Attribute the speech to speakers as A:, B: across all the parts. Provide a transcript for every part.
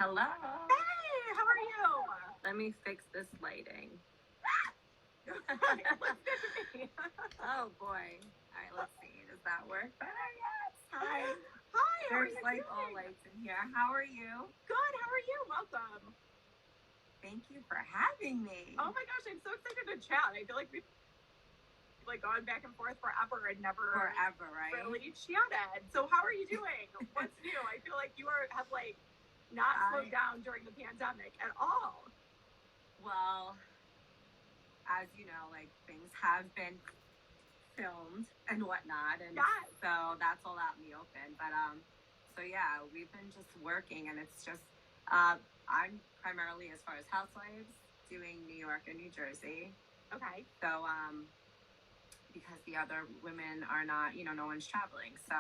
A: Hello.
B: Hey, how are you?
A: Let me fix this lighting.
B: Looks good to me.
A: Oh boy. All right, let's see. Does that work better? Yes. Hi.
B: Hi, how are
A: There's
B: you
A: like
B: doing?
A: all lights in here. How are you?
B: Good, how are you? Welcome.
A: Thank you for having me.
B: Oh my gosh, I'm so excited to chat. I feel like we've gone back and forth forever and never
A: Forever, right?
B: really chatted. So how are you doing? What's new? I feel like you have not slowed down during the pandemic at all.
A: Well, as you know, like things have been filmed and whatnot, and
B: Yes.
A: so that's all out in the open. But so yeah, we've been just working, and it's just I'm primarily, as far as Housewives, doing New York and New Jersey.
B: Okay.
A: So because the other women are not, no one's traveling. So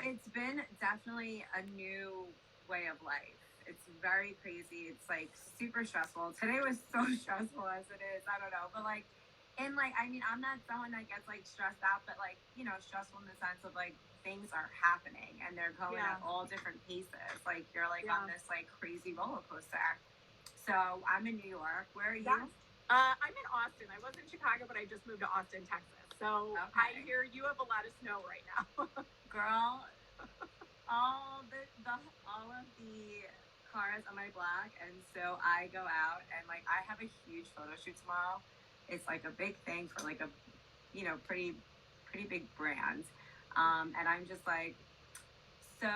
A: it's been definitely a new way of life. It's very crazy. It's like super stressful. Today was so stressful as it is. I don't know, but I'm not someone that gets like stressed out, but stressful in the sense of like things are happening and they're going at all different paces. Like you're like on this like crazy roller coaster. So I'm in New York. Where are you?
B: Yes. I'm in Austin. I was in Chicago, but I just moved to Austin, Texas. So
A: Okay.
B: I hear you have a lot of snow right now.
A: Girl, all of the cars on my block, and so I go out and like I have a huge photo shoot tomorrow. It's like a big thing for like a pretty big brand. And I'm just like, so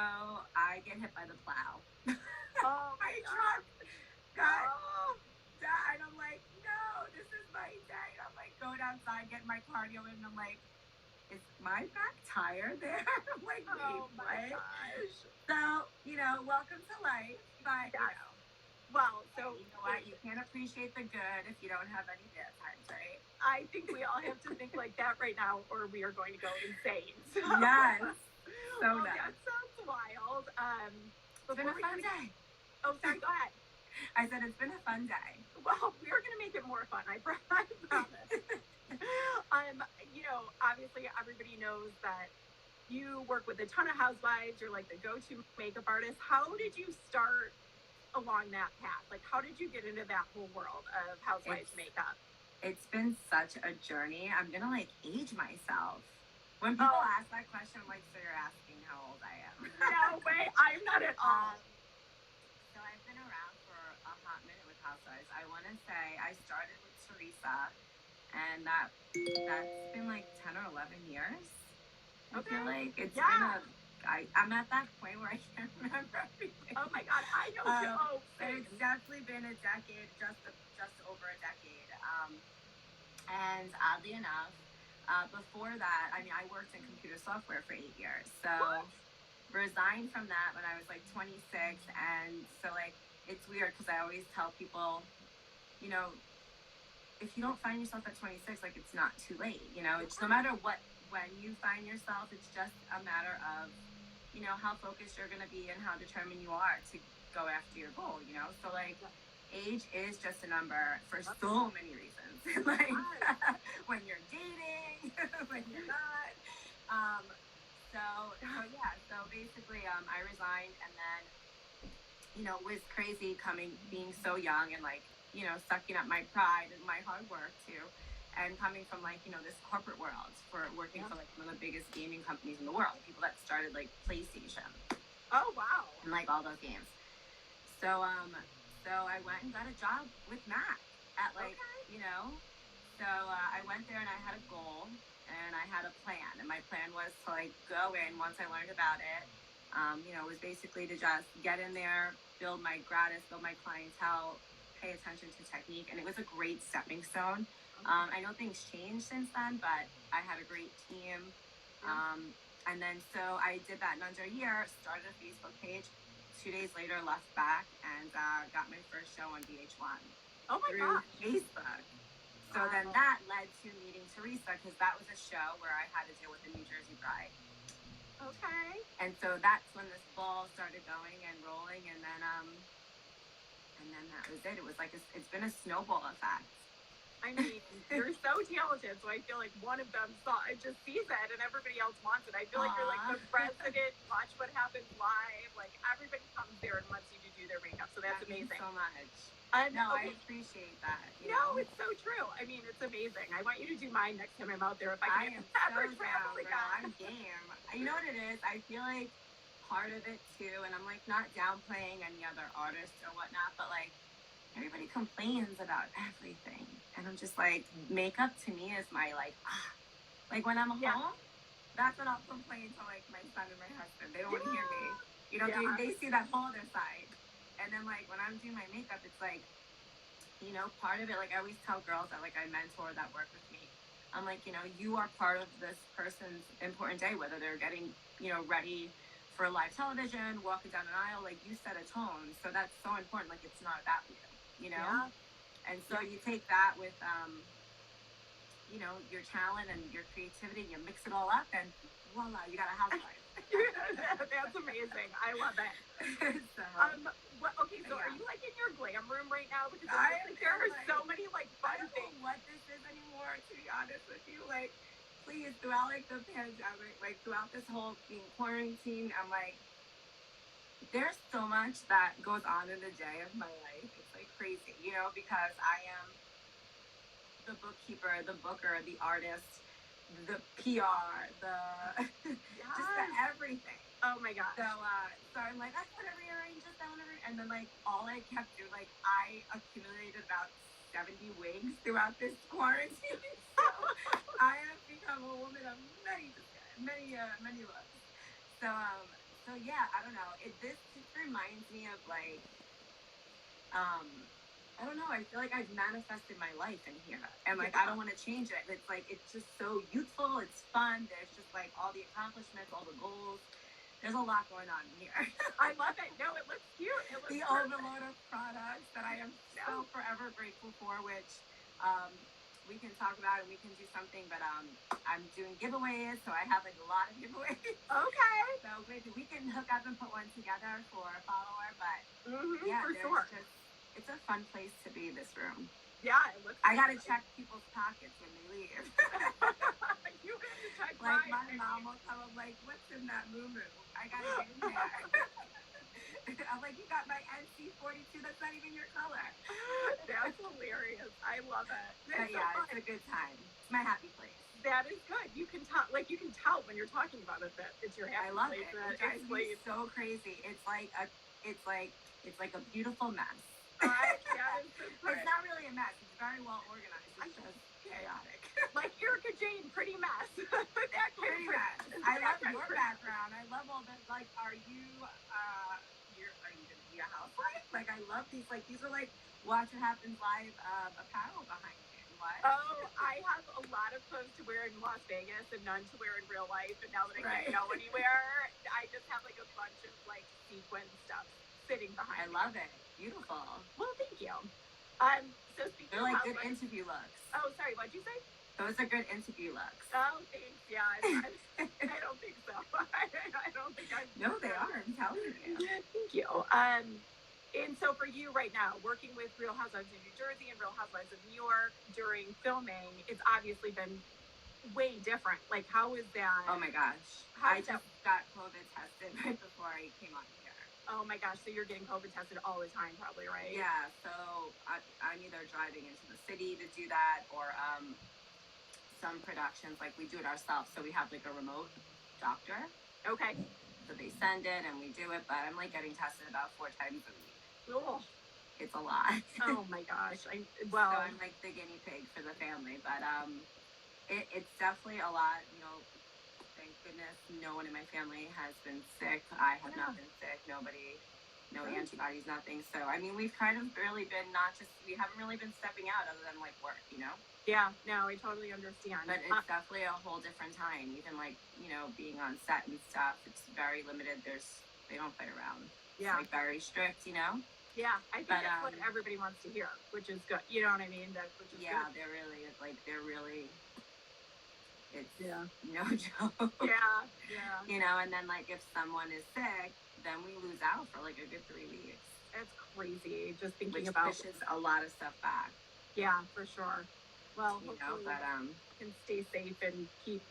A: I get hit by the plow.
B: Oh
A: my truck got died. I'm like, no, this is my day. I'm like going outside, getting my cardio in, and I'm like, is my back tire there? I'm like, wait,
B: oh my
A: what?
B: gosh.
A: So, welcome to life. But,
B: well, so
A: you know what? You can't appreciate the good if you don't have any bad times, right?
B: I think we all have to think like that right now, or we are going to go insane. So,
A: yes. So
B: well,
A: nice.
B: that sounds wild.
A: It's been a fun day.
B: Oh, sorry, go ahead.
A: I said it's been a fun day.
B: Well, we are going to make it more fun, I promise. Obviously everybody knows that you work with a ton of housewives. You're like the go-to makeup artist. How did you start along that path? Like, how did you get into that whole world of housewives makeup?
A: It's been such a journey. I'm going to like age myself. When people ask that question, I'm like, so you're asking how old I am?
B: No way. I'm not at all.
A: So I've been around for a hot minute with housewives. I want to say I started with Teresa, and that's been like 10 or 11 years. I feel like it's been I'm at that point where I can't remember everything.
B: Oh my God, I know too.
A: But it's definitely been a decade, just over a decade. And oddly enough, before that, I worked in computer software for 8 years. So resigned from that when I was like 26, and so like it's weird because I always tell people, if you don't find yourself at 26, like it's not too late. It's no matter when you find yourself, it's just a matter of how focused you're going to be and how determined you are to go after your goal. So like age is just a number for so many reasons. Like when you're dating, when you're not. So basically, I resigned, and then, it was crazy being so young and like, sucking up my pride and my hard work too, and coming from like, this corporate world for working for like one of the biggest gaming companies in the world, people that started like PlayStation.
B: Oh, wow.
A: And like all those games. So I went and got a job with Mac at like, so I went there and I had a goal and I had a plan, and my plan was to like go in once I learned about it. It was basically to just get in there, build my gratis, build my clientele, pay attention to technique, and it was a great stepping stone. I know things changed since then, but I had a great team. And then so I did that in under a year, started a Facebook page. 2 days later, left back and got my first show on VH1 through Facebook. So then that led to meeting Teresa, because that was a show where I had to deal with the New Jersey bride.
B: Okay.
A: And so that's when this ball started going and rolling, and then that was it. It was like it's been a snowball effect.
B: I mean, you're so talented, so I feel like one of them just sees it and everybody else wants it. I feel like you're like the president, watch what happens live. Like everybody comes there and wants you to do their makeup, so that's amazing.
A: Thank you so much.
B: No,
A: I appreciate that.
B: No, it's so true. I mean, it's amazing. I want you to do mine next time I'm out there. If I can
A: ever travel again. I'm game. You know what it is? I feel like part of it too, and I'm like not downplaying any other artists or whatnot, but like everybody complains about everything, and I'm just like, makeup to me is my like when I'm home, that's when I'll complain to like my son and my husband. They don't want to hear me. You know, they see that whole other side. And then, like, when I'm doing my makeup, it's like, you know, part of it, like, I always tell girls that, like, I mentor that work with me. I'm like, you know, you are part of this person's important day, whether they're getting, you know, ready for live television, walking down an aisle, like, you set a tone. So that's so important. Like, it's not about you know? Yeah. And so you take that with, you know, your talent and your creativity, you mix it all up, and voila, you got a housewife.
B: That's amazing. I love it.
A: So,
B: okay, so are you like in your glam room right now? Because there are so many like fun things.
A: What this is anymore, to be honest with you. Like, please, throughout like the pandemic, like throughout this whole being quarantined, I'm like, there's so much that goes on in the day of my life. It's like crazy, you know, because I am the bookkeeper, the booker, the artist, the PR, just the everything.
B: Oh my gosh.
A: So I'm like, I want to rearrange this, and then like all I kept doing, like I accumulated about 70 wigs throughout this quarantine. So I have become a woman of many looks. So yeah, I don't know. This just reminds me of like, I don't know. I feel like I've manifested my life in here, and like I don't want to change it. It's like it's just so youthful. It's fun. There's just like all the accomplishments, all the goals. There's a lot going on in here.
B: I love it. No, it looks cute. It looks
A: the overload of products that I am so forever grateful for, which we can talk about and we can do something. But I'm doing giveaways, so I have like a lot of giveaways.
B: Okay.
A: So maybe we can hook up and put one together for a follower. But
B: yeah, for sure.
A: It's a fun place to be, this room.
B: Yeah, it looks
A: I gotta check people's pockets when they leave.
B: You have to check
A: like my mom will come up like, what's in that moo-moo? I gotta get in there. I'm like, you got my NC42, that's not even your color.
B: That's hilarious. I love it.
A: But yeah, it's a good time. It's my happy place.
B: That is good. You can tell when you're talking about it that it's your happy place. I
A: love it. It drives me so crazy. It's like a beautiful mess. It's not really a mess. It's very well organized. It's just chaotic.
B: Like Erica Jane, pretty mess. That
A: pretty mess. I love your background. I love all this. Like, are you gonna be a housewife? Like, I love these. Like, these are like Watch What Happens Live apparel behind you. What?
B: Oh, I have a lot of clothes to wear in Las Vegas and none to wear in real life. And now that I can't go anywhere, I just have like a bunch of like sequin stuff sitting behind.
A: I love it. Beautiful.
B: Well, thank you. So speaking
A: they're like good interview looks.
B: Oh, sorry. What'd you say?
A: Those are good interview looks.
B: Oh, thanks. Yeah, I don't think so. I don't think I.
A: No, they are. I'm telling you.
B: Thank you. And so for you right now, working with Real Housewives of New Jersey and Real Housewives of New York during filming, it's obviously been way different. Like, how is that?
A: Oh my gosh. I just got COVID tested right before I came on here.
B: Oh my gosh, so you're getting COVID tested all the time probably, right?
A: Yeah, so I'm either driving into the city to do that, or some productions, like we do it ourselves, so we have like a remote doctor.
B: Okay.
A: So they send it and we do it, but I'm like getting tested about 4 times a week.
B: Cool.
A: It's a lot.
B: Oh my gosh. So
A: I'm like the guinea pig for the family, but it's definitely a lot, you know. Thank goodness no one in my family has been sick. I have not been sick. Nobody, no antibodies, nothing. So, I mean, we've kind of really been we haven't really been stepping out other than like work, you know?
B: Yeah, no, I totally understand.
A: But it's definitely a whole different time. Even like, you know, being on set and stuff, it's very limited. They don't play around.
B: Yeah.
A: It's like very strict, you know?
B: Yeah, I think that's what everybody wants to hear, which is good. You know what I mean? Which is good.
A: They're really, it's no joke.
B: Yeah.
A: You know, and then like if someone is sick, then we lose out for like a good 3 weeks.
B: That's crazy. Just thinking
A: Which
B: about
A: pushes a lot of stuff back.
B: Yeah, for sure. Well,
A: you know,
B: hopefully
A: but
B: you can stay safe and keep,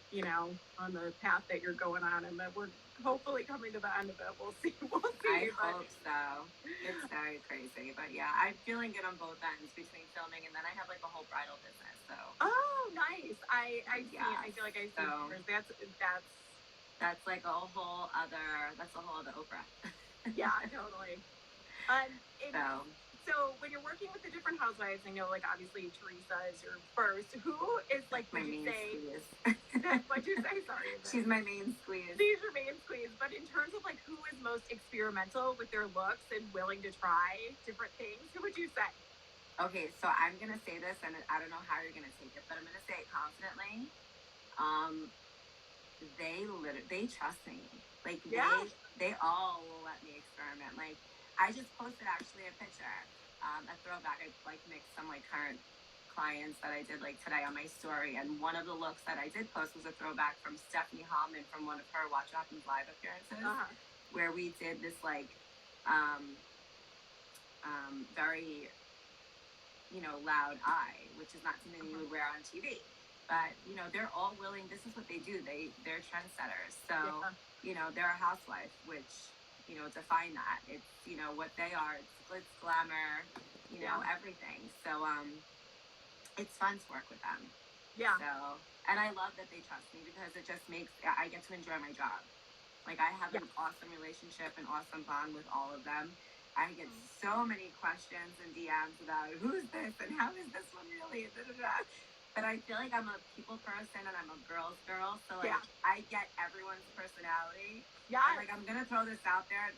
B: on the path that you're going on, and that we're hopefully coming to the end of it. We'll see. We'll see.
A: I hope so. It's very crazy, but yeah, I'm feeling good on both ends between filming and then I have like a whole bridal business. So.
B: Oh, nice. I've seen. I feel like I've seen.
A: So, that's like a whole other. That's a whole other Oprah.
B: Yeah, totally. So when you're working with the different housewives, I know, like, obviously Teresa is your first. Who is, like,
A: my
B: would you
A: main
B: say?
A: squeeze.
B: What'd you say? Sorry.
A: She's my main squeeze.
B: She's your main squeeze. But in terms of, like, who is most experimental with their looks and willing to try different things, who would you say?
A: Okay, so I'm gonna say this, and I don't know how you're gonna take it, but I'm gonna say it confidently. They trust me. Like, they all will let me experiment. Like, I just posted actually a picture, a throwback. I like mixed some like current clients that I did like today on my story, and one of the looks that I did post was a throwback from Stephanie Hallman from one of her Watch What Happens Live appearances, where we did this like very, loud eye, which is not something you would wear on TV. But, they're all willing. This is what they do. They're trendsetters. So, they're a housewife, which, define that. It's, what they are. It's glitz, glamour, everything. So, it's fun to work with them.
B: Yeah.
A: So, and I love that they trust me because it just makes, I get to enjoy my job. Like, I have an awesome relationship, an awesome bond with all of them. I get so many questions and DMs about who's this and how is this one really? But I feel like I'm a people person and I'm a girl's girl. So, like, I get everyone's personality. Yeah. And, like, I'm going to throw this out there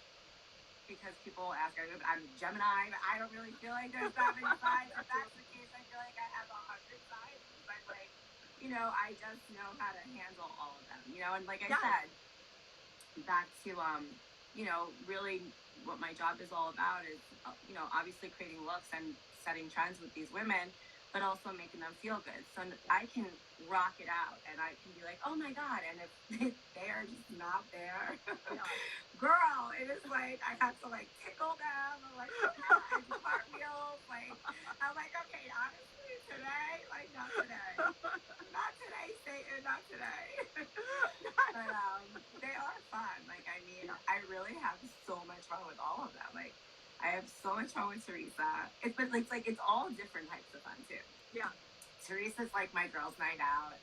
A: because people will ask, I'm Gemini, but I don't really feel like there's that many sides. If that's the case, I feel like I have 100 sides. But, like, I just know how to handle all of them, and like I said, back to, really what my job is all about is, obviously creating looks and setting trends with these women, but also making them feel good. So I can rock it out and I can be like, oh my God. And if they are just not there, girl, it is like, I have to like tickle them or like, and do cartwheels. Like, I'm like, okay, honestly, today, like, not today. Not today, Satan, not today. But they are fun. Like, I mean, I really have so much fun with all of them. Like, I have so much fun with Teresa. It's all different types of fun too.
B: Yeah.
A: Teresa's like my girls' night out.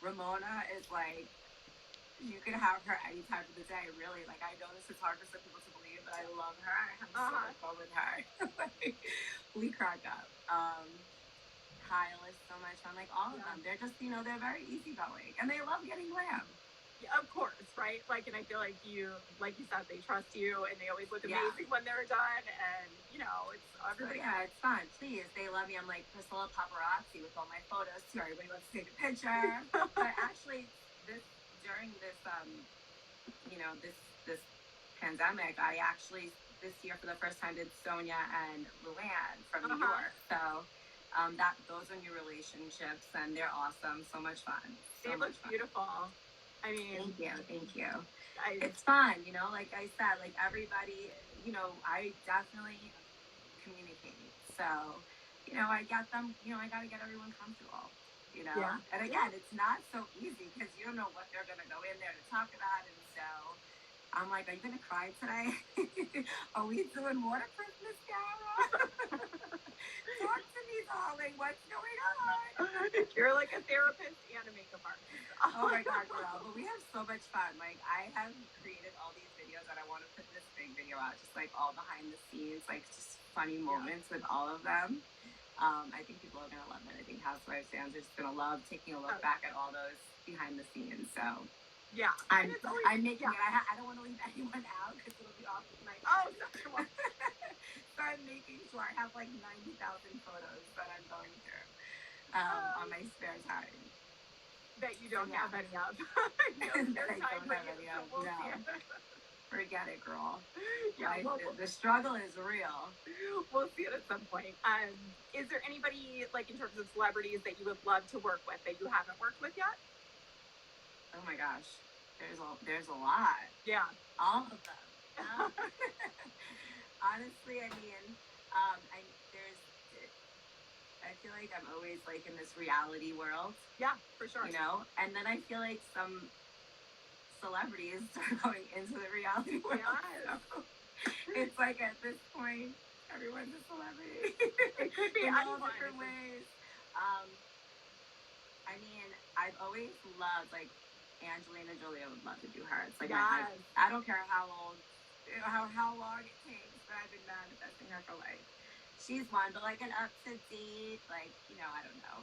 A: Ramona is like, you can have her any time of the day, really. Like, I know this is hard for some people to believe, but I love her. I have so much fun with her. Like, we crack up. Kyle is so much fun. Like, all of them. They're just, they're very easygoing. And they love getting glam.
B: Yeah, of course, right? Like, and I feel like like you said, they trust you, and they always look amazing when they're done, and, it's everybody.
A: So, it's fun. Please, they love me. I'm like Priscilla paparazzi with all my photos, too. Everybody wants to take a picture. But actually, during this, this pandemic, I actually, this year, for the first time, did Sonia and Luann from New York. So, those are new relationships, and they're awesome. So much fun.
B: They look beautiful. I mean,
A: thank you. It's fun, like I said, like everybody, I definitely communicate. So, I get them, I got to get everyone comfortable, And again, it's not so easy because you don't know what they're going to go in there to talk about. And so I'm like, are you going to cry today? Are we doing waterproof mascara? Talk to me, darling. What's going on?
B: You're like a therapist and a makeup artist.
A: Oh my God, girl. But we have so much fun. Like, I have created all these videos and I want to put this big video out, just like all behind the scenes, like just funny moments with all of them. I think people are going to love it. I think Housewives fans are just going to love taking a look back at all those behind the scenes. So,
B: yeah.
A: I'm making it. I don't want to leave anyone out because it'll be off with my, so I'm making sure I have like 90,000 photos that I'm going through on my spare time.
B: That you don't have any of.
A: Forget it, girl.
B: Yeah,
A: the struggle is real.
B: We'll see it at some point. Is there anybody, like, in terms of celebrities that you would love to work with that you haven't worked with yet?
A: Oh my gosh, there's a lot.
B: Yeah,
A: all of them. Honestly, I mean, I feel like I'm always like in this reality world.
B: Yeah, for sure.
A: You know, and then I feel like some celebrities are going into the reality world.
B: Yes.
A: So it's like at this point, everyone's a celebrity.
B: It could be
A: in all
B: anyone.
A: different ways. I mean, I've always loved, like, Angelina Jolie. I would love to do her. It's like,
B: Yes.
A: I don't care how old, how long it takes, but I've been manifesting her for life. She's one, but like an up-to-date, like, you know, I don't know.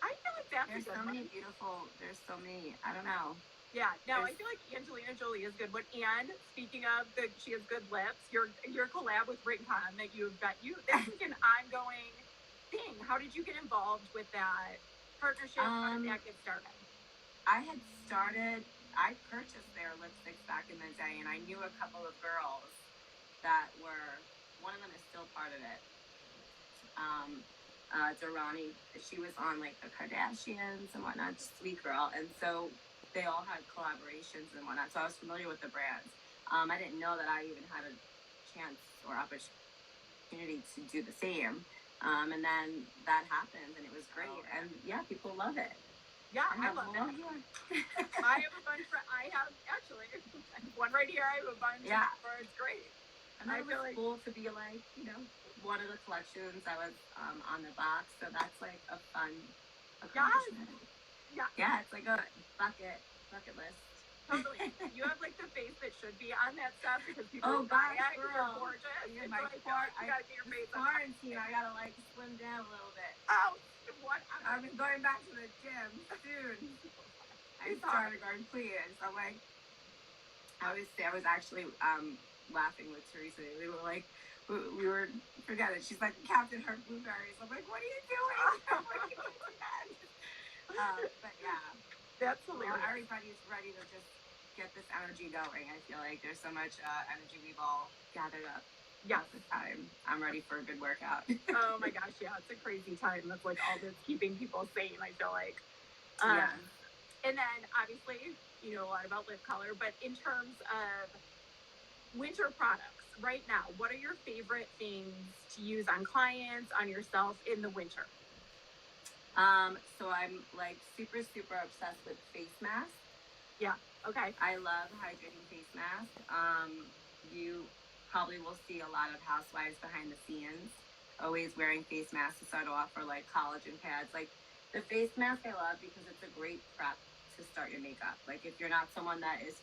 B: I feel like that's
A: There's
B: a good
A: so many
B: one.
A: beautiful, there's so many, I don't know.
B: Yeah, no, I
A: There's-
B: feel like Angelina Jolie is a good one. And speaking of good, she has good lips. Your collab with Rincon that you've got, this is an ongoing thing. How did you get involved with that partnership? How did that get started?
A: I purchased their lipsticks back in the day, and I knew a couple of girls that were, one of them is still part of it. Durrani, she was on like the Kardashians and whatnot, sweet girl, and so they all had collaborations and whatnot. So I was familiar with the brands. I didn't know that I even had a chance or opportunity to do the same. And then that happened, and it was great. And yeah, people love it.
B: Yeah, I love it. I have a bunch. I have actually one right here. I have a bunch.
A: Yeah,
B: it's great.
A: And I feel like cool to be like, you know, one of the collections that was on the box. So that's like a fun accomplishment. Yeah, it's like a bucket list.
B: Totally. You have like the face that should be on that stuff because people
A: girl,
B: you're gorgeous.
A: You
B: gotta get your face on.
A: Quarantine, I gotta like slim down a little bit.
B: Oh, what?
A: I've been going back to the gym soon. I started going clean. So like, I was actually laughing with Teresa. We were like, we were, forget it. She's like, Captain her blueberries. I'm like, what are you doing? I'm like, but yeah,
B: that's hilarious.
A: Everybody's ready to just get this energy going. I feel like there's so much energy we've all gathered up.
B: Yeah,
A: this time I'm ready for a good workout.
B: Oh my gosh, yeah, it's a crazy time. That's like all that's keeping people sane, I feel like.
A: Yeah.
B: And then obviously you know a lot about lip color, but in terms of winter products right now, what are your favorite things to use on clients, on yourself in the winter?
A: So I'm like super obsessed with face masks.
B: Yeah. Okay.
A: I love hydrating face masks. You probably will see a lot of housewives behind the scenes always wearing face masks to start off, or like collagen pads. Like the face mask I love because it's a great prep to start your makeup. Like if you're not someone that is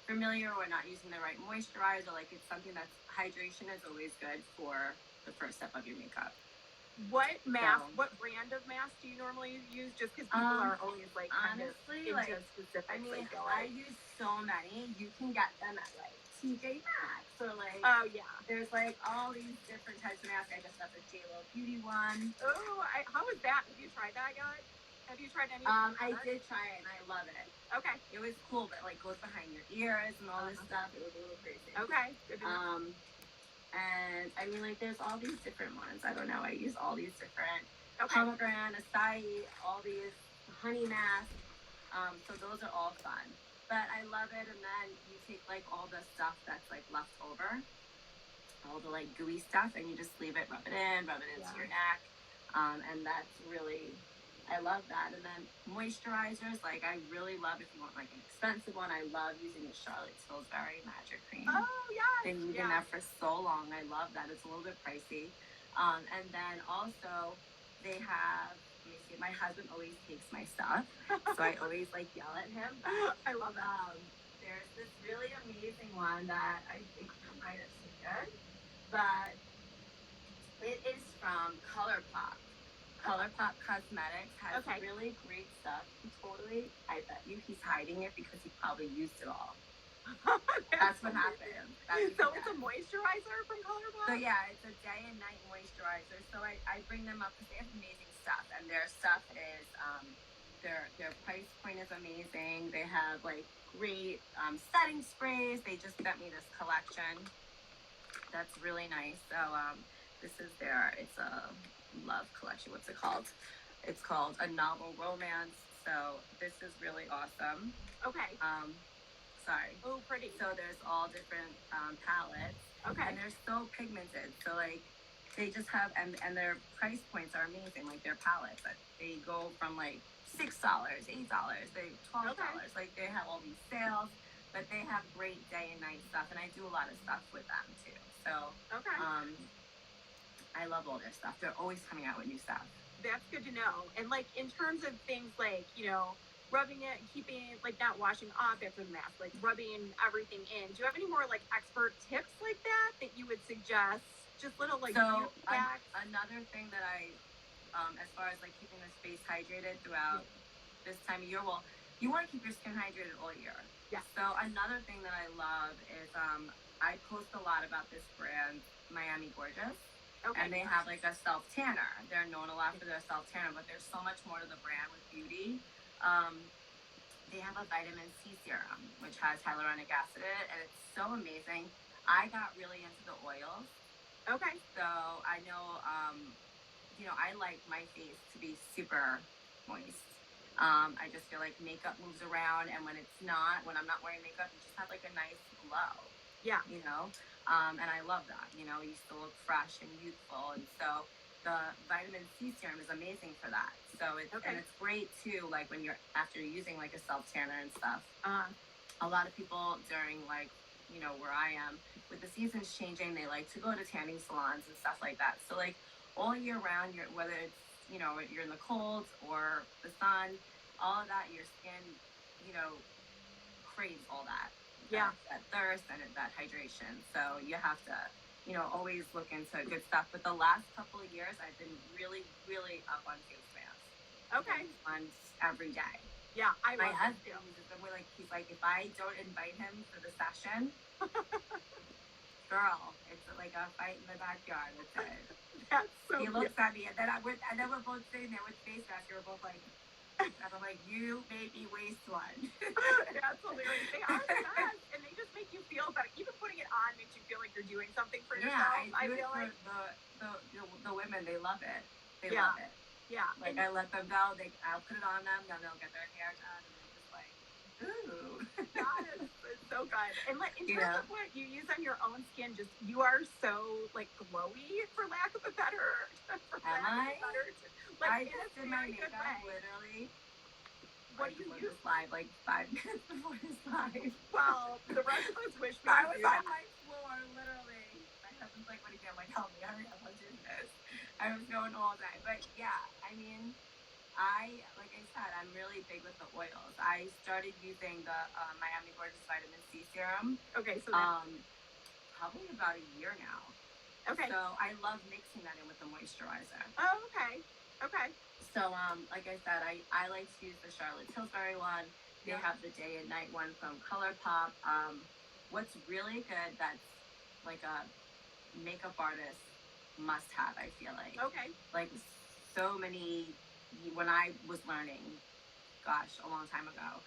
A: familiar or not using the right moisturizer, like it's something that's, hydration is always good for the first step of your makeup.
B: What mask, what brand of mask do you normally use? Just because people are always like
A: honestly,
B: kind of into specifics.
A: I mean, I use so many. You can get them at like TJ Maxx or like,
B: oh yeah,
A: there's like all these different types of masks. I just got the JLo Beauty one.
B: Oh, how was that? Have you tried that, guys? Have you tried any?
A: I did try it and I love it.
B: Okay.
A: It was cool, but like goes behind your ears and all this stuff. It was a little crazy.
B: Okay. Good to know.
A: And I mean, like, there's all these different ones. I don't know. I use all these different pomegranate, acai, all these honey masks. So those are all fun. But I love it. And then you take like all the stuff that's like left over, all the like gooey stuff, and you just leave it, rub it into your neck. And that's really, I love that. And then moisturizers, like I really love, if you want like an expensive one, I love using the Charlotte Tilbury Magic Cream.
B: Oh, yeah.
A: Been using that for so long. I love that. It's a little bit pricey. And then also they have, let me see, my husband always takes my stuff. So I always like yell at him. But,
B: I love that.
A: There's this really amazing one that I think you might have seen it, but it is from ColourPop. ColourPop Cosmetics has really great stuff. I bet you he's hiding it because he probably used it all. That's what happened.
B: So it's a moisturizer from ColourPop?
A: So yeah, it's a day and night moisturizer. So I bring them up because they have amazing stuff, and their stuff is their price point is amazing. They have like great setting sprays. They just sent me this collection that's really nice. So this is it's a love collection. What's it called? It's called A Novel Romance. So this is really awesome.
B: Okay.
A: Sorry.
B: Oh, pretty.
A: So there's all different palettes.
B: Okay.
A: And they're so pigmented. So like they just have, and their price points are amazing. Like their palettes, they go from like $6, $8, they $12.
B: Okay.
A: Like they have all these sales, but they have great day and night stuff, and I do a lot of stuff with them too. So
B: Okay.
A: I love all their stuff. They're always coming out with new stuff.
B: That's good to know. And like in terms of things like, you know, rubbing it and keeping, like, not washing off after the mask, like rubbing everything in, do you have any more like expert tips like that you would suggest? Just little like hacks?
A: Another thing that I as far as like keeping the face hydrated throughout this time of year, well, you want to keep your skin hydrated all year.
B: Yeah.
A: So another thing that I love is I post a lot about this brand, Miami Gorgeous. Okay. And they have like a self tanner. They're known a lot for their self tanner, but there's so much more to the brand with beauty. They have a vitamin C serum, which has hyaluronic acid in it, and it's so amazing. I got really into the oils.
B: Okay.
A: So I know, you know, I like my face to be super moist. I just feel like makeup moves around, and when I'm not wearing makeup, you just have like a nice glow.
B: Yeah.
A: You know? And I love that. You know, you still look fresh and youthful, and so the vitamin C serum is amazing for that. So and it's great too, like when after using like a self tanner and stuff. A lot of people during like, you know, where I am, with the seasons changing, they like to go to tanning salons and stuff like that. So like all year round, whether it's, you know, you're in the cold or the sun, all of that, your skin, you know, craves all that.
B: Yeah.
A: That thirst and that hydration. So you have to, you know, always look into good stuff. But the last couple of years, I've been really, really up on face masks.
B: Okay.
A: Once every day.
B: Yeah,
A: my husband uses them. He's like, if I don't invite him for the session, girl, it's like a fight in the backyard. That's it.
B: That's so.
A: He looks at me, and then we're both sitting there with face masks. We're both like. And I'm like, you made me waste one.
B: That's hilarious. They are the best, and they just make you feel better. Even putting it on makes you feel like you're doing something for yourself.
A: I feel like the women, they love it. They
B: love
A: it.
B: Yeah.
A: Like I let them know. I'll put it on them. Then they'll get their hair done, and they're just like, ooh.
B: God, it's so good. And like in terms of what you use on your own skin, just you are so like glowy, for lack of a better.
A: I just did my makeup literally.
B: What do you use?
A: Live like 5 minutes before this live.
B: Well, the rest of us wish we
A: I was on my floor, literally. My husband's like, what are you doing? I'm like, help me, hurry up, I'm doing this. I was going all day. But yeah, I mean, like I said, I'm really big with the oils. I started using the Miami Gorgeous Vitamin C Serum.
B: Okay, so
A: probably about a year now.
B: Okay.
A: So I love mixing that in with the moisturizer.
B: Oh, okay. Okay.
A: So, like I said, I like to use the Charlotte Tilbury one. They have the day and night one from ColourPop. What's really good that's like a makeup artist must have, I feel like.
B: Okay.
A: Like so many, when I was learning, gosh, a long time ago,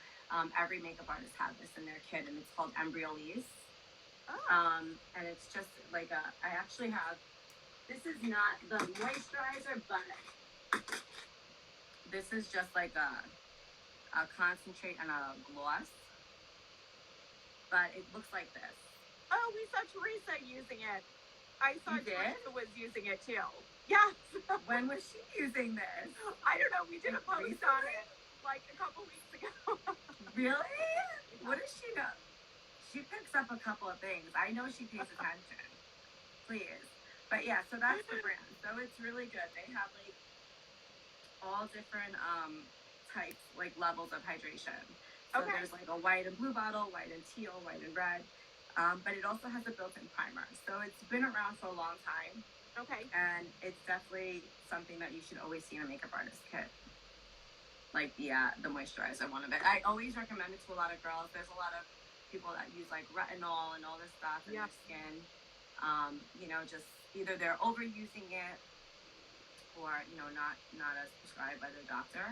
A: every makeup artist had this in their kit, and it's called Embryolisse.
B: Oh.
A: And it's just like I actually have, this is not the moisturizer, but this is just like a concentrate and a gloss, but it looks like this.
B: Oh, we saw Teresa using it. I saw
A: Teresa
B: was using it too. Yes.
A: When was she using this?
B: I don't know. We did a post on it like a couple weeks ago.
A: Really? What does she know? She picks up a couple of things. I know she pays attention. Please. But yeah, so that's the brand. So it's really good. They have like all different types, like levels of hydration. So there's like a white and blue bottle, white and teal, white and red. But it also has a built-in primer. So it's been around for a long time.
B: Okay.
A: And it's definitely something that you should always see in a makeup artist kit. Like the moisturizer one of it. I always recommend it to a lot of girls. There's a lot of people that use like retinol and all this stuff in their skin. You know, just either they're overusing it or, you know, not as prescribed by their doctor.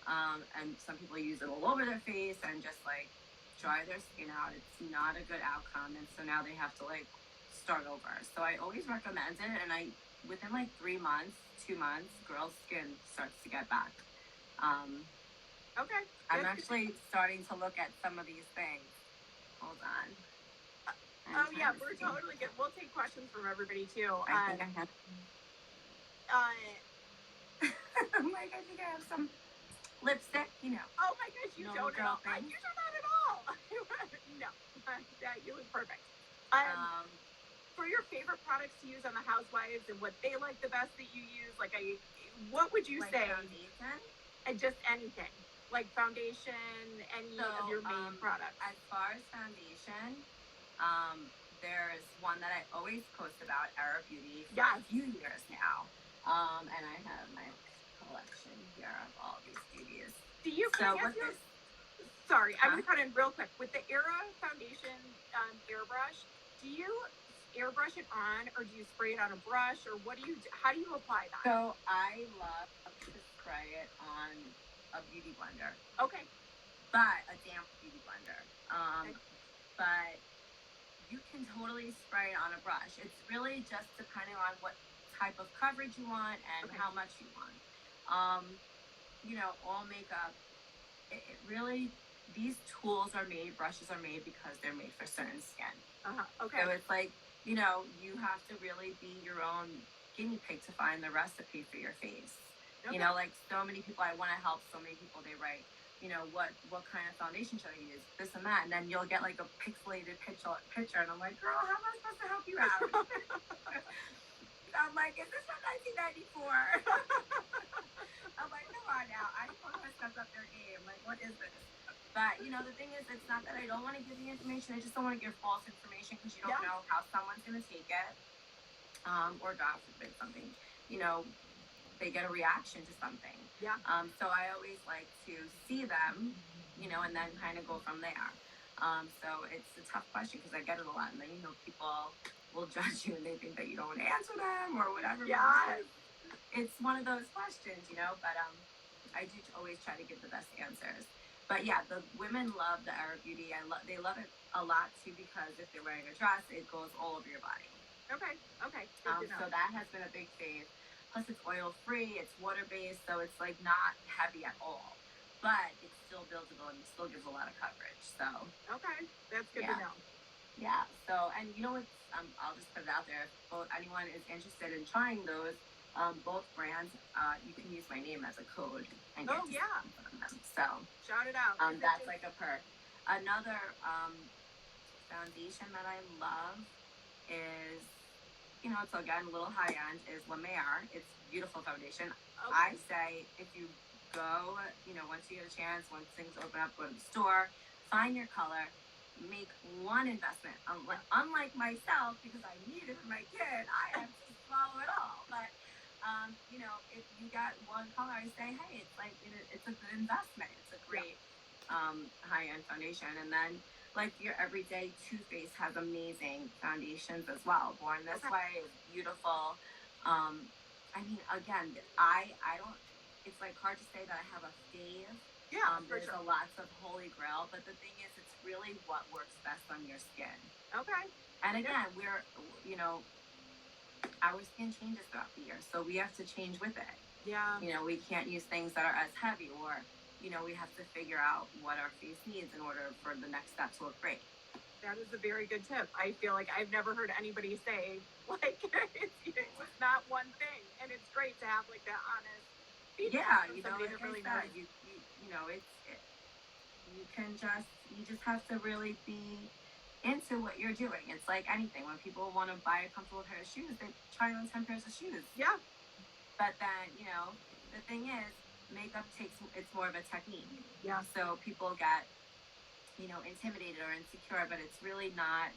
A: And some people use it all over their face and just like dry their skin out. It's not a good outcome, and so now they have to like start over. So I always recommend it, and within like 3 months, 2 months, girls' skin starts to get back.
B: Okay.
A: I'm actually starting to look at some of these things. Hold on.
B: Oh yeah, we're totally good. We'll take questions from everybody too.
A: I think I have. Oh my gosh, you gotta have some lipstick, you know.
B: Oh my gosh, you don't at all. You do not at all. No, yeah, you look perfect. For your favorite products to use on the Housewives and what they like the best that you use, what would you say?
A: Foundation?
B: And just anything, like foundation, any of your main products.
A: As far as foundation, there's one that I always post about, Era Beauty, for a few years now. And I have my collection here of all these beauties.
B: Sorry, I'm going to cut in real quick. With the Era foundation airbrush, do you airbrush it on, or do you spray it on a brush, or how do you apply that?
A: So I love to spray it on a beauty blender.
B: Okay.
A: But a damp beauty blender. But you can totally spray it on a brush. It's really just depending on what type of coverage you want and how much you want. All makeup, it really, these tools are made, brushes are made because they're made for certain skin.
B: Okay.
A: So it's like, you have to really be your own guinea pig to find the recipe for your face. Okay. So many people, I want to help so many people, they write, what kind of foundation should I use? This and that. And then you'll get like a pixelated picture. And I'm like, girl, how am I supposed to help you out? I'm like, is this from 1994? I'm like, come on now. I don't want to step up their game. Like, what is this? But, the thing is, it's not that I don't want to give the information. I just don't want to give false information because you don't know how someone's going to take it. Or God forbid something, they get a reaction to something.
B: Yeah.
A: So I always like to see them, and then kind of go from there. So it's a tough question because I get it a lot. And then, people will judge you and they think that you don't answer them or whatever.
B: Yeah.
A: It's one of those questions, but I do always try to give the best answers. But yeah, the women love the Era Beauty. They love it a lot too because if they're wearing a dress, it goes all over your body.
B: Okay.
A: So that has been a big fave. Plus it's oil free, it's water based, so it's like not heavy at all. But it's still buildable and it still gives a lot of coverage. So
B: okay, that's good to know.
A: Yeah. So and I'll just put it out there. If anyone is interested in trying those, both brands, you can use my name as a code. And
B: them.
A: So
B: shout it out.
A: That's like a perk. Another foundation that I love is, it's again a little high end, is La Mer. It's beautiful foundation. Okay. I say if you go, once you get a chance, once things open up, go to the store, find your color, make one investment. Unlike myself, because I need it for my kid, I have to swallow it all. But if you got one color, I say, hey, it's like it's a good investment. It's a great high end foundation, and then. Like your everyday Too Faced has amazing foundations as well. Born This Way is beautiful. Again, I don't. It's like hard to say that I have a fave.
B: Yeah,
A: there's lots of holy grail, but the thing is, it's really what works best on your skin.
B: Okay.
A: And again, we're our skin changes throughout the year, so we have to change with it.
B: Yeah.
A: We can't use things that are as heavy or. We have to figure out what our face needs in order for the next step to look great.
B: That is a very good tip. I feel like I've never heard anybody say, it's not one thing. And it's great to have, that honest feedback from somebody that really knows.
A: You just have to really be into what you're doing. It's like anything. When people want to buy a comfortable pair of shoes, they try on 10 pairs of shoes.
B: Yeah.
A: But then, the thing is, makeup it's more of a technique.
B: Yeah.
A: So people get, intimidated or insecure, but it's really not,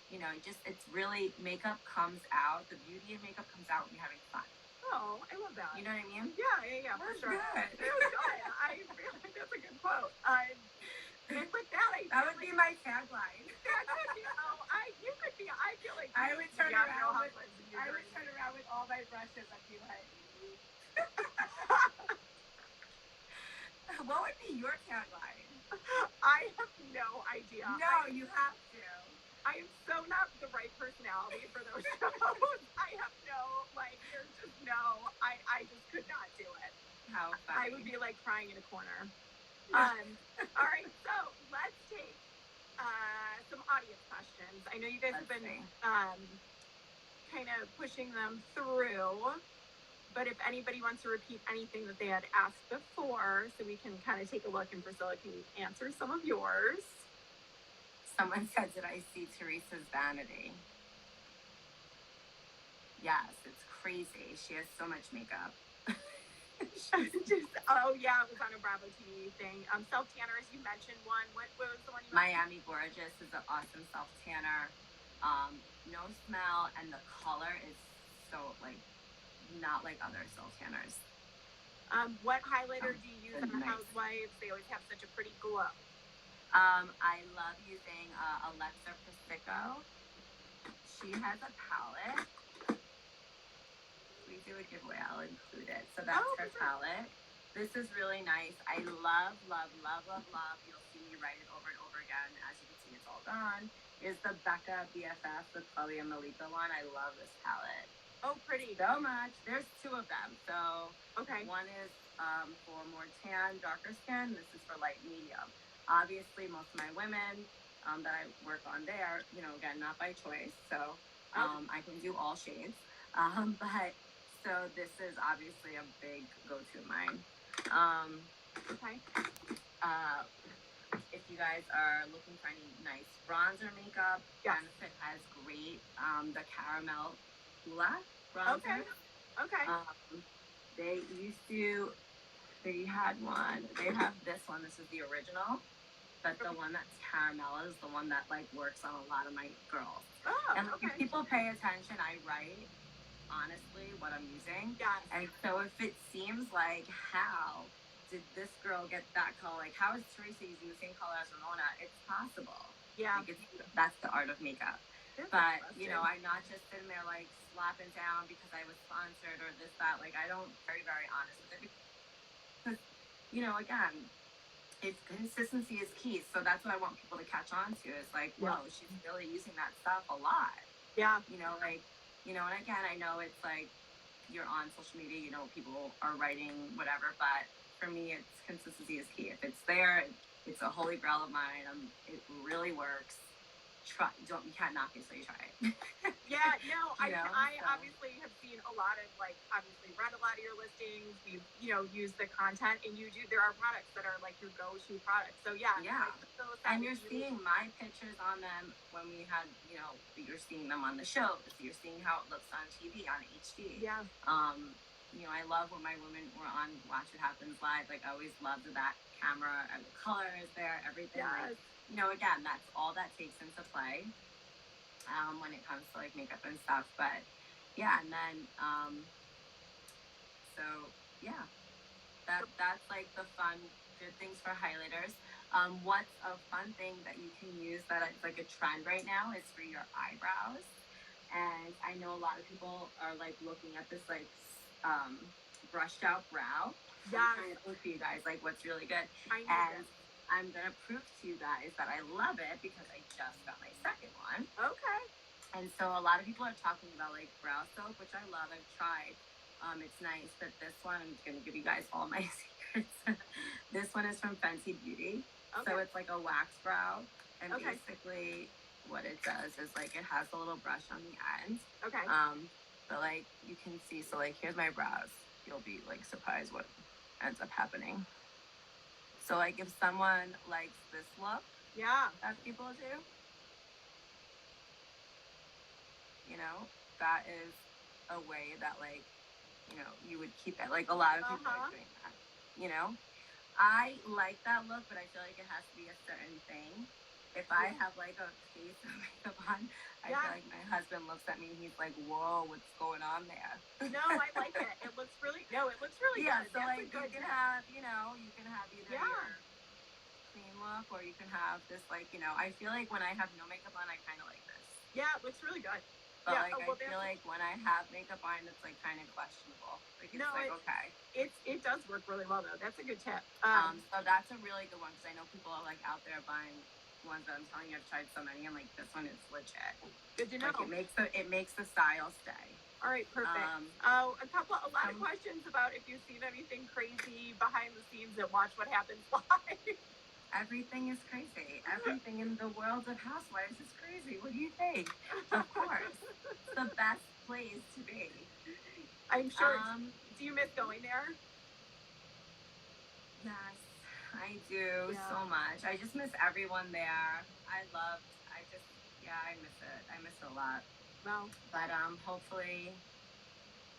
A: it's really, makeup comes out, the beauty of makeup comes out when you're having fun.
B: Oh, I love that.
A: You know what I mean?
B: Yeah, for sure.
A: Good.
B: It was good. I feel like that's a good quote. And with that,
A: that would be my tagline.
B: That could be, you could be, I feel like
A: I would turn around with all my brushes and be like, what would be your tagline?
B: I have no idea.
A: No, you have to.
B: I am so not the right personality for those shows. I have there's just no, I just could not do it.
A: How funny.
B: I would be like crying in a corner. All right, so let's take some audience questions. I I know you guys have
A: Let's
B: been
A: see.
B: kind of pushing them through, but if anybody wants to repeat anything that they had asked before, so we can kind of take a look and Priscilla can answer some of yours.
A: Someone said, did I see Teresa's vanity? Yes, it's crazy. She has so much makeup.
B: Oh yeah, it was on a Bravo TV thing. Self tanners, you mentioned one. What was the one you mentioned?
A: Miami Gorgeous is an awesome self tanner. No smell, and the color is so like not like other self tanners.
B: What highlighter do you use on the Housewives? They always have such a pretty glow.
A: I love using Alexa Prosecco. She has a palette. We do a giveaway, I'll include it. So that's her palette. This is really nice. I love, love, love, love, love. You'll see me write it over and over again. As you can see, it's all gone. Is the Becca Bff, the Chloe and Malika one. I love this palette.
B: Oh, pretty.
A: So much. There's two of them. So
B: okay.
A: One is for more tan, darker skin. This is for light, medium. Obviously, most of my women that I work on there, you know, again, not by choice. So I can do all shades. But so this is obviously a big go-to of mine.
B: Okay.
A: If you guys are looking for any nice bronzer makeup,
B: yes.
A: Benefit has great the caramel hula bronzer.
B: Okay.
A: They had one. They have this one. This is the original. But the one that's caramel is the one that like works on a lot of my girls.
B: Oh,
A: and if people pay attention, I write honestly what I'm using.
B: Yes.
A: And so if it seems like, how did this girl get that color? Like, how is Teresa using the same color as Ramona? It's possible.
B: Yeah.
A: Like that's the art of makeup. But, you know, I'm not just sitting there like slapping down because I was sponsored or this, that. Like, I don't very, very honest with it. Because, you know, again, it's consistency is key. So that's what I want people to catch on to is like, whoa, she's really using that stuff a lot.
B: Yeah.
A: You know, like, you know, and again, I know it's like you're on social media, you know, people are writing whatever, but for me, it's consistency is key. If it's there, it's a holy grail of mine. It really works. You can't knock it, so you try it.
B: Yeah, no, I obviously have seen a lot of, like, obviously read a lot of your listings. We've, you know, used the content, and there are products that are like your go-to products. So yeah.
A: And you're seeing my pictures on them when we had, you know, you're seeing them on the shows. You're seeing how it looks on TV, on HD.
B: Yeah.
A: You know, I love when my women were on Watch What Happens Live. Like, I always loved that camera and the colors there, everything.
B: Yes.
A: Like, you know, again, that's all that takes into play when it comes to, like, makeup and stuff. But, yeah, and then, so, yeah. That's, like, the fun, good things for highlighters. What's a fun thing that you can use that is, like, a trend right now is for your eyebrows. And I know a lot of people are, like, looking at this, like, brushed out brow.
B: Yeah.
A: I'm trying to think for you guys, like, what's really good. And I'm going to prove to you guys that I love it because I just got my second one.
B: Okay.
A: And so a lot of people are talking about, like, brow soap, which I love. I've tried. It's nice, but this one, I'm going to give you guys all my secrets. This one is from Fenty Beauty. Okay. So it's like a wax brow. And basically what it does is, like, it has a little brush on the end.
B: Okay.
A: But, like, you can see, so, like, here's my brows. You'll be, like, surprised what ends up happening. So, like, if someone likes this look, that people do, you know, that is a way that, like, you know, you would keep it. Like, a lot of people are doing that, you know. I like that look, but I feel like it has to be a certain thing. If I have, like, a case of makeup on, I feel like my husband looks at me and he's like, whoa, what's going on there?
B: No, I like it. It looks really good.
A: Yeah, so, like, you can have, you know, you can have either your clean look or you can have this, like, you know, I feel like when I have no makeup on, I kind of like this.
B: Yeah, it looks really good.
A: But, like, I feel like when I have makeup on, it's, like, kind of questionable. Like, it's okay.
B: It does work really well, though. That's a good tip.
A: So that's a really good one because I know people are, like, out there buying ones that I'm telling you I've tried so many. I'm like, this one is legit.
B: Good to know.
A: Like, it makes the style stay.
B: All right, perfect. A lot of questions about if you've seen anything crazy behind the scenes at Watch What Happens Live.
A: Everything is crazy. Everything in the world of Housewives is crazy. What do you think? Of course. It's the best place to be.
B: I'm sure. Do you miss going there?
A: Yes, I do so much. I just miss everyone there. I miss it. I miss it a lot.
B: Well,
A: but hopefully,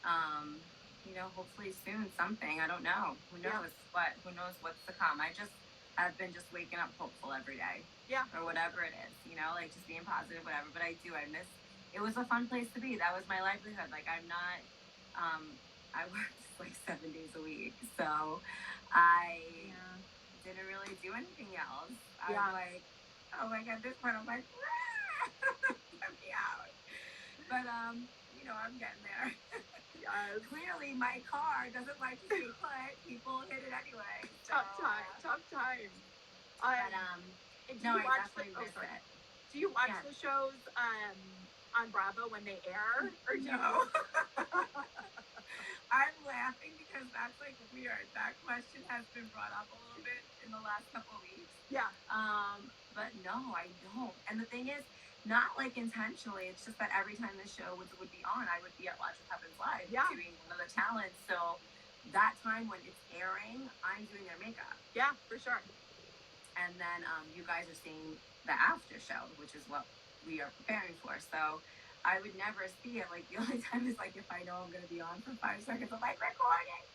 A: hopefully soon something. I don't know. Who knows what? Who knows what's to come? I just have been just waking up hopeful every day.
B: Yeah.
A: Or whatever it is, like just being positive, whatever. But I miss. It was a fun place to be. That was my livelihood. Like I'm not. I worked like 7 days a week, so I didn't really do anything else. I was like, oh my god, this point I'm like, get me out. But I'm getting there.
B: Yes.
A: Clearly, my car doesn't like to stay put. People hit it anyway. So,
B: Tough time.
A: But I definitely miss it.
B: Do you watch the shows on Bravo when they air, or do you?
A: I'm laughing because that's like weird. That question has been brought up a little bit in the last couple of weeks.
B: Yeah.
A: But no, I don't. And the thing is, not like intentionally. It's just that every time the show would be on, I would be at Watch What Happens Live doing one of the talents. So that time when it's airing, I'm doing their makeup.
B: Yeah, for sure.
A: And then you guys are seeing the after show, which is what we are preparing for. So I would never see it. Like the only time is like if I know I'm going to be on for 5 seconds, I'm like recording.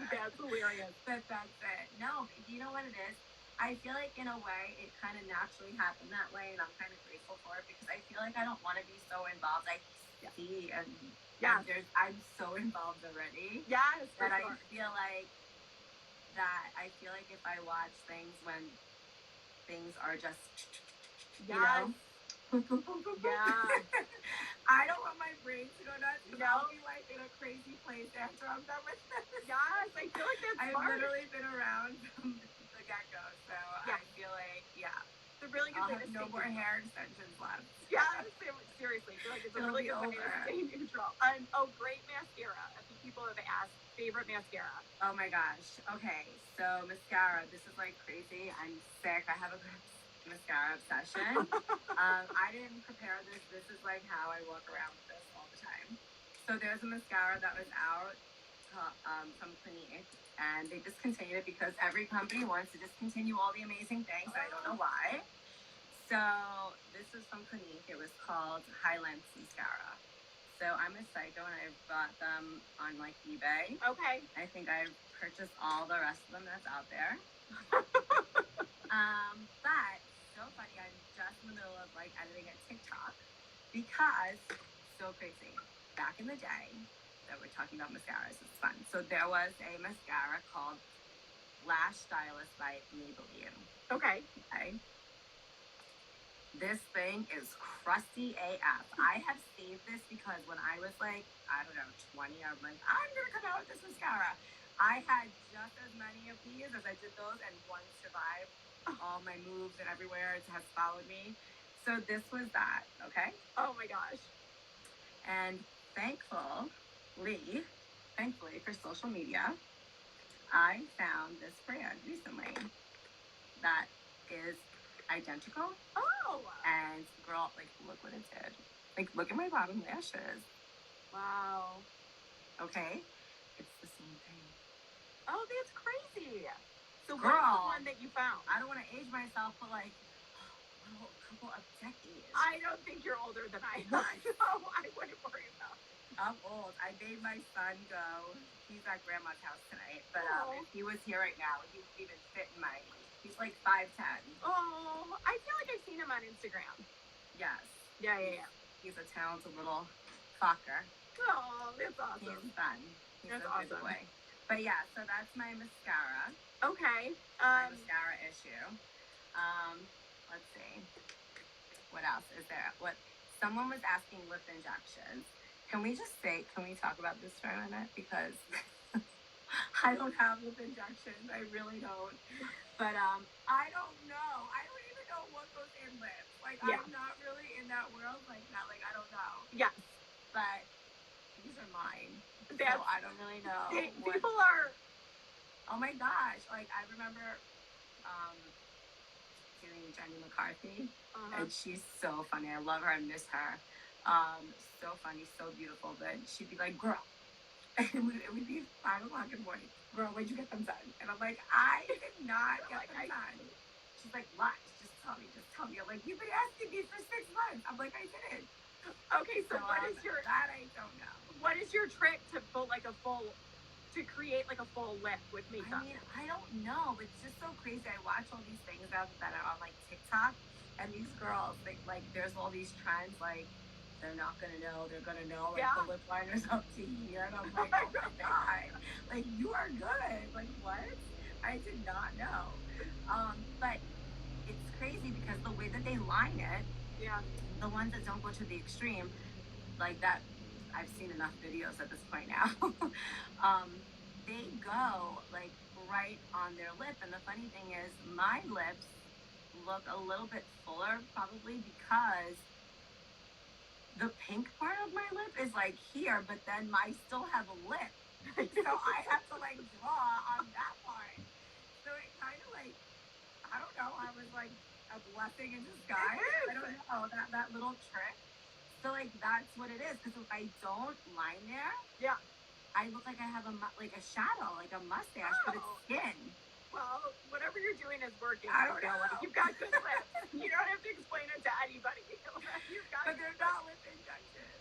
B: That's hilarious.
A: But that's it. No, you know what it is? I feel like in a way it kind of naturally happened that way, and I'm kind of grateful for it because I feel like I don't want to be so involved. I see and I'm so involved already.
B: Yes,
A: that I feel like if I watch things when things are just
B: Yeah.
A: I don't want my brain to go nuts because I'll be like in a crazy place after I'm done with this.
B: Yes, I feel like that's
A: I've literally been around from the get-go, so I feel like,
B: it's a really good
A: I'll
B: way
A: have
B: to
A: no more hair extensions left.
B: Yeah, seriously, I feel like it's a really good way to stay neutral. Great mascara. A few people have asked, favorite mascara?
A: Oh my gosh. Okay, so mascara, this is like crazy. I'm sick. I have a mascara obsession. I didn't prepare this. This is like how I walk around with this all the time. So there's a mascara that was out from Clinique, and they discontinued it because every company wants to discontinue all the amazing things. I don't know why. So this is from Clinique. It was called Highlands Mascara. So I'm a psycho, and I bought them on like eBay.
B: Okay.
A: I think I've purchased all the rest of them that's out there. But so funny, I'm just in the middle of like editing a TikTok because so crazy. Back in the day, that we're talking about mascaras, it's fun. So there was a mascara called Lash Stylist by Maybelline.
B: Okay.
A: This thing is crusty AF. I have saved this because when I was like, I don't know, 20, I'm like, I'm going to come out with this mascara. I had just as many of these as I did those, and one survived. All my moves and everywhere, it has followed me. So this was that, okay?
B: Oh my gosh.
A: And thankfully for social media, I found this brand recently that is identical.
B: Oh.
A: And girl, like, look what it did. Like, look at my bottom lashes.
B: Wow.
A: Okay? It's the same thing.
B: Oh, that's crazy. So
A: girl,
B: what's the one that you found?
A: I don't want to age myself, but like, a couple of decades.
B: I don't think you're older than I am. So I wouldn't worry about it.
A: I'm old. I made my son go. He's at grandma's house tonight, but if he was here right now, he would even fit in my. He's like 5'10".
B: Oh, I feel like I've seen him on Instagram.
A: Yes.
B: Yeah.
A: He's a talented little fucker.
B: Oh, that's awesome.
A: He's fun. He's
B: that's
A: a good boy. But yeah, so that's my mascara.
B: Okay.
A: My mascara issue. Let's see. What else is there? Someone was asking lip injections. Can we talk about this for a minute? Because I don't have lip injections. I really don't. But I don't know. I don't even know what goes in lips. Like, I'm not really in that world like that. Like, I don't know.
B: Yes.
A: But these are mine. So I don't really know.
B: People are...
A: Oh my gosh. Like, I remember Jenny McCarthy,
B: Uh-huh.
A: and she's so funny. I love her. I miss her. So funny, so beautiful. But she'd be like, "Girl," and it would be 5 o'clock in the morning. "Girl, where'd you get them done?" And I'm like, "I did not get them done." She's like, "What? Just tell me. Just tell me." I'm like, "You've been asking me for 6 months." I'm like, "I didn't."
B: Okay, so what is your
A: that? I don't know.
B: What is your trick to pull like a full to create like a full lip with makeup?
A: I mean, I don't know. It's just so crazy. I watch all these things out that are on like TikTok, and these girls, like there's all these trends, like they're not gonna know, they're gonna know, like the lip liner's up to here, and I'm like, oh my god, like you are good. Like what? I did not know. But it's crazy because the way that they line it, the ones that don't go to the extreme, like that, I've seen enough videos at this point now. They go like right on their lip, and the funny thing is, my lips look a little bit fuller, probably because the pink part of my lip is like here, but then I still have a lip, so I have to like draw on that part. So it kind of like, I don't know. I was like a blessing in disguise. I don't know that little trick. So like that's what it is. Because if I don't line there, I look like I have like a shadow, like a mustache, but it's skin.
B: Well, whatever you're doing is working.
A: I don't know.
B: Like, you've got good lips. You don't have to explain it to anybody. You've got
A: but they're not lip injections.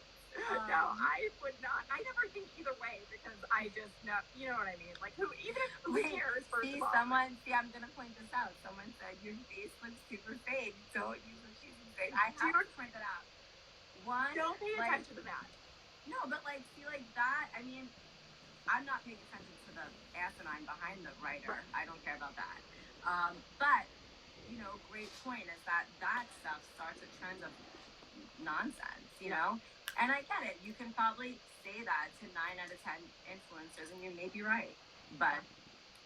B: No, I would not. I never think either way because I just know. You know what I mean? Like who cares? First of all,
A: I'm gonna point this out. Someone said your face looks super fake. Don't use what she's saying. I have to point that out. One,
B: don't pay attention to that.
A: No, but like, see, like that. I mean, I'm not paying attention to the asinine behind the writer.
B: Right.
A: I don't care about that. But you know, great point is that stuff starts a trend of nonsense. You know, and I get it. You can probably say that to 9 out of 10 influencers, and you may be right, but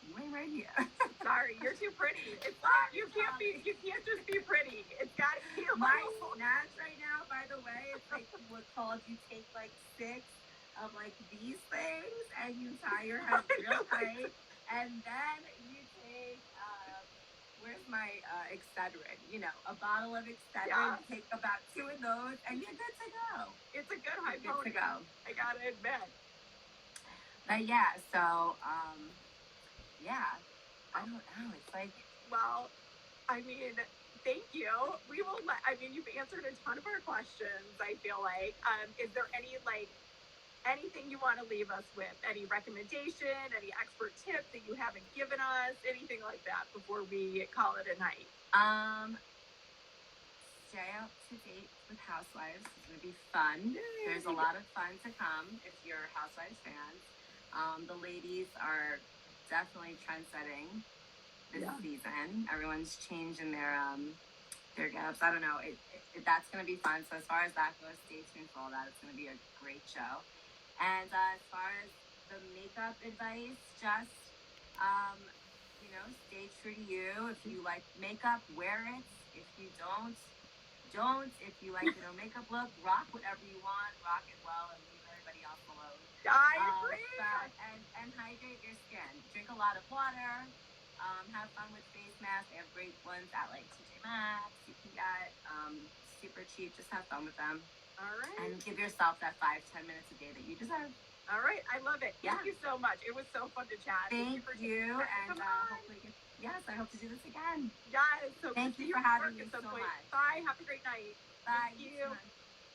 A: you ain't right here.
B: Sorry, you're too pretty. It's you can't just be pretty. It's gotta be
A: my snatch right now, by the way, it's like what's called, you take like 6 of like these things and you tie your head real tight, and then you take where's my Excedrin? You know, a bottle of Excedrin. You take about 2 of those, and you're good to go.
B: It's a good high
A: good to go.
B: I gotta admit.
A: But yeah, so yeah, I don't know. It's like,
B: well, I mean, thank you. We will I mean, you've answered a ton of our questions, I feel like. Is there anything you want to leave us with? Any recommendation, any expert tip that you haven't given us, anything like that before we call it a night?
A: Stay up to date with Housewives. It's going to be fun. There's a lot of fun to come if you're Housewives fans. The ladies are definitely trend-setting this season. Everyone's changing their get-ups. I don't know. That's going to be fun. So as far as that goes, stay tuned for all that. It's going to be a great show. And as far as the makeup advice, just, you know, stay true to you. If you like makeup, wear it. If you don't. If you like, you know, makeup look, rock whatever you want. Rock it well and leave everybody else alone.
B: I agree.
A: And hydrate your skin. Drink a lot of water. Have fun with face masks. They have great ones at like TJ Maxx. You can get super cheap. Just have fun with them.
B: All right.
A: And give yourself that 5-10 minutes a day that you deserve.
B: All right. I love it. Thank you so much. It was so fun to chat.
A: Thank you. And hopefully, yes, I hope to do this again.
B: Yes. So
A: thank you for having me so much.
B: Bye. Have a great night.
A: Bye.
B: Thank you.